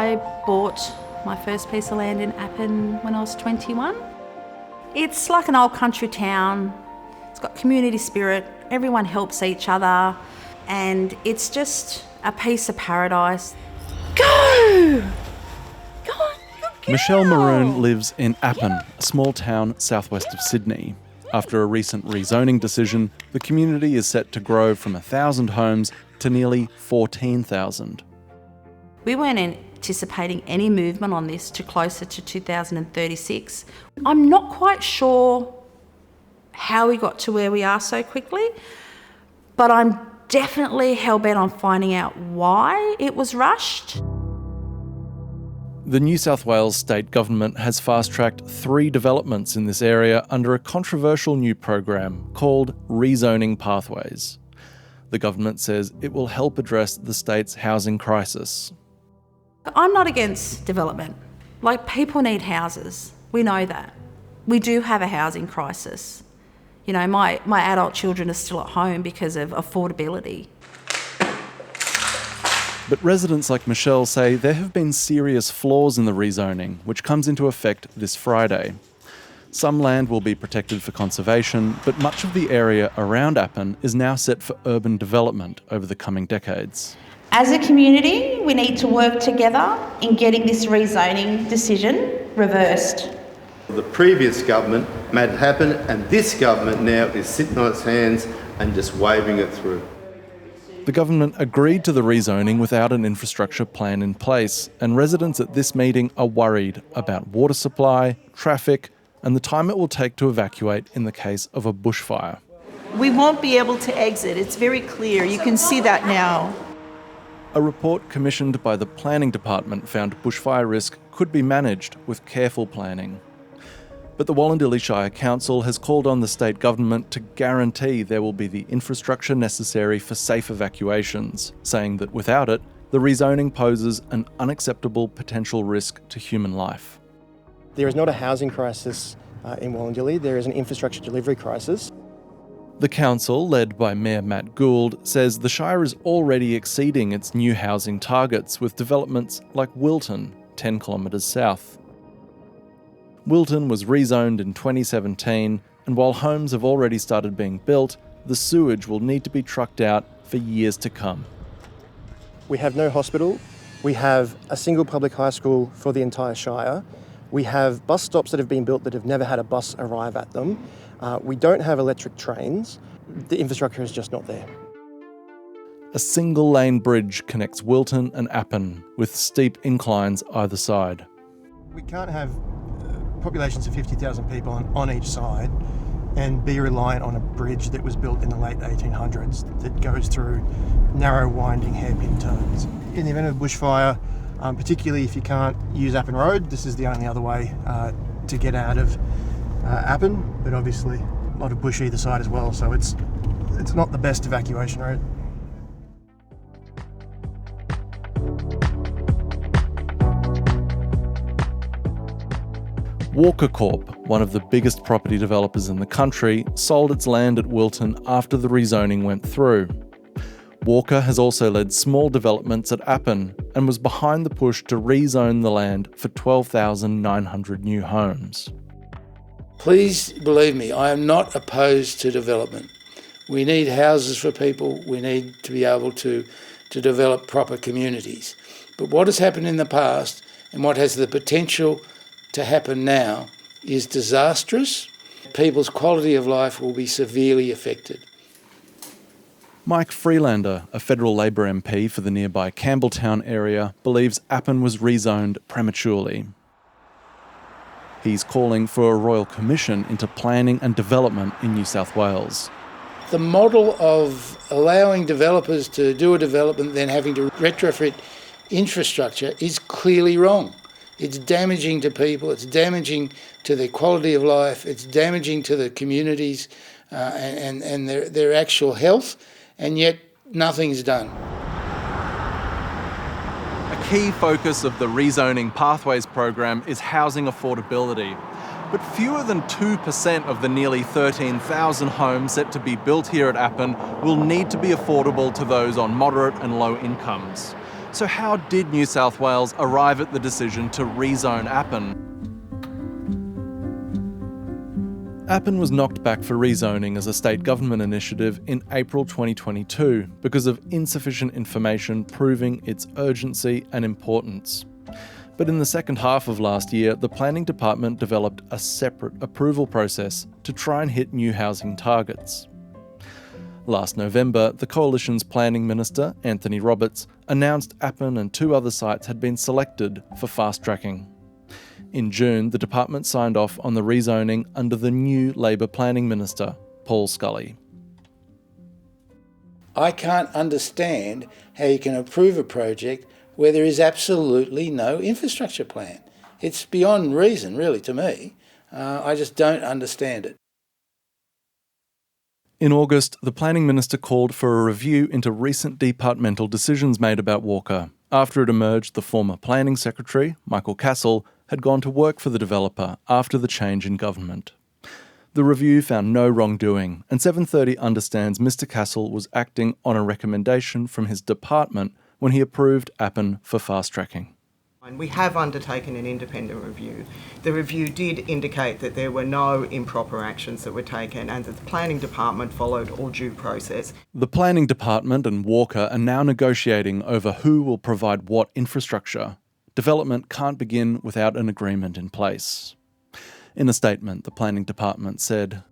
I bought my first piece of land in Appin when I was 21. It's like an old country town. It's got community spirit, everyone helps each other, and it's just a piece of paradise. Go! Go on, good girl. Michelle Maroon lives in Appin, a small town southwest of Sydney. After a recent rezoning decision, the community is set to grow from 1,000 homes to nearly 14,000. We weren't anticipating any movement on this to closer to 2036. I'm not quite sure how we got to where we are so quickly, but I'm definitely hell-bent on finding out why it was rushed. The New South Wales state government has fast-tracked 3 developments in this area under a controversial new program called rezoning pathways. The government says it will help address the state's housing crisis. I'm not against development. Like, people need houses. We know that. We do have a housing crisis. You know, my adult children are still at home because of affordability. But residents like Michelle say there have been serious flaws in the rezoning, which comes into effect this Friday. Some land will be protected for conservation, but much of the area around Appin is now set for urban development over the coming decades. As a community, we need to work together in getting this rezoning decision reversed. The previous government made it happen, and this government now is sitting on its hands and just waving it through. The government agreed to the rezoning without an infrastructure plan in place, and residents at this meeting are worried about water supply, traffic, and the time it will take to evacuate in the case of a bushfire. We won't be able to exit. It's very clear. You can see that now. A report commissioned by the Planning Department found bushfire risk could be managed with careful planning. But the Wallandilly Shire Council has called on the state government to guarantee there will be the infrastructure necessary for safe evacuations, saying that without it, the rezoning poses an unacceptable potential risk to human life. There is not a housing crisis in Wallandilly, there is an infrastructure delivery crisis. The council, led by Mayor Matt Gould, says the Shire is already exceeding its new housing targets with developments like Wilton, 10 kilometres south. Wilton was rezoned in 2017, and while homes have already started being built, the sewage will need to be trucked out for years to come. We have no hospital, we have a single public high school for the entire Shire, we have bus stops that have been built that have never had a bus arrive at them, we don't have electric trains, the infrastructure is just not there. A single-lane bridge connects Wilton and Appin, with steep inclines either side. We can't have populations of 50,000 people on each side and be reliant on a bridge that was built in the late 1800s that goes through narrow, winding hairpin turns. In the event of bushfire, particularly if you can't use Appin Road, this is the only other way to get out of Appin, but obviously a lot of bush either side as well, so it's not the best evacuation route. Walker Corp, one of the biggest property developers in the country, sold its land at Wilton after the rezoning went through. Walker has also led small developments at Appin and was behind the push to rezone the land for 12,900 new homes. Please believe me, I am not opposed to development. We need houses for people, we need to be able to develop proper communities. But what has happened in the past and what has the potential to happen now is disastrous. People's quality of life will be severely affected. Mike Freelander, a federal Labor MP for the nearby Campbelltown area, believes Appin was rezoned prematurely. He's calling for a royal commission into planning and development in New South Wales. The model of allowing developers to do a development then having to retrofit infrastructure is clearly wrong. It's damaging to people, it's damaging to their quality of life, it's damaging to the communities and their actual health, and yet nothing's done. A key focus of the Rezoning Pathways program is housing affordability. But fewer than 2% of the nearly 13,000 homes set to be built here at Appin will need to be affordable to those on moderate and low incomes. So how did New South Wales arrive at the decision to rezone Appin? Appin was knocked back for rezoning as a state government initiative in April 2022 because of insufficient information proving its urgency and importance. But in the second half of last year, the Planning Department developed a separate approval process to try and hit new housing targets. Last November, the Coalition's Planning Minister, Anthony Roberts, announced Appin and 2 other sites had been selected for fast-tracking. In June, the department signed off on the rezoning under the new Labor Planning Minister, Paul Scully. I can't understand how you can approve a project where there is absolutely no infrastructure plan. It's beyond reason, really, to me. I just don't understand it. In August, the Planning Minister called for a review into recent departmental decisions made about Walker, after it emerged the former Planning Secretary, Michael Castle, had gone to work for the developer after the change in government. The review found no wrongdoing, and 730 understands Mr Castle was acting on a recommendation from his department when he approved Appin for fast-tracking. We have undertaken an independent review. The review did indicate that there were no improper actions that were taken and that the Planning Department followed all due process. The Planning Department and Walker are now negotiating over who will provide what infrastructure. Development can't begin without an agreement in place. In a statement, the Planning Department said,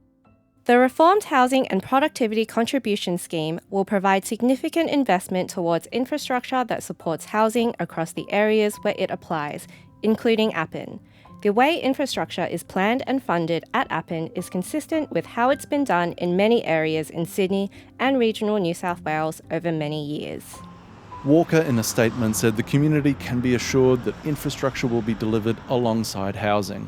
"The reformed Housing and Productivity Contribution Scheme will provide significant investment towards infrastructure that supports housing across the areas where it applies, including Appin. The way infrastructure is planned and funded at Appin is consistent with how it's been done in many areas in Sydney and regional New South Wales over many years." Walker, in a statement, said the community can be assured that infrastructure will be delivered alongside housing.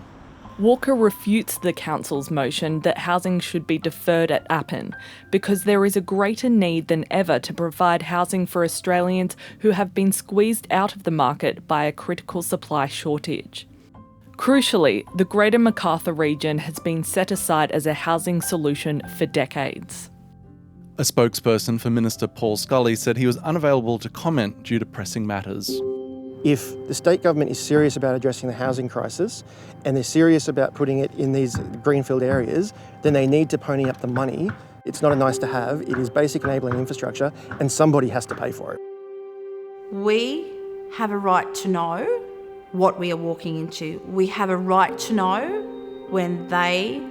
Walker refutes the council's motion that housing should be deferred at Appin because there is a greater need than ever to provide housing for Australians who have been squeezed out of the market by a critical supply shortage. Crucially, the Greater Macarthur region has been set aside as a housing solution for decades. A spokesperson for Minister Paul Scully said he was unavailable to comment due to pressing matters. If the state government is serious about addressing the housing crisis and they're serious about putting it in these greenfield areas, then they need to pony up the money. It's not a nice to have, it is basic enabling infrastructure and somebody has to pay for it. We have a right to know what we are walking into. We have a right to know when they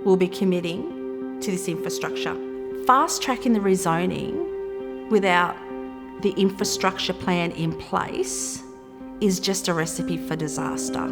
will be committing to this infrastructure. Fast-tracking the rezoning without the infrastructure plan in place is just a recipe for disaster.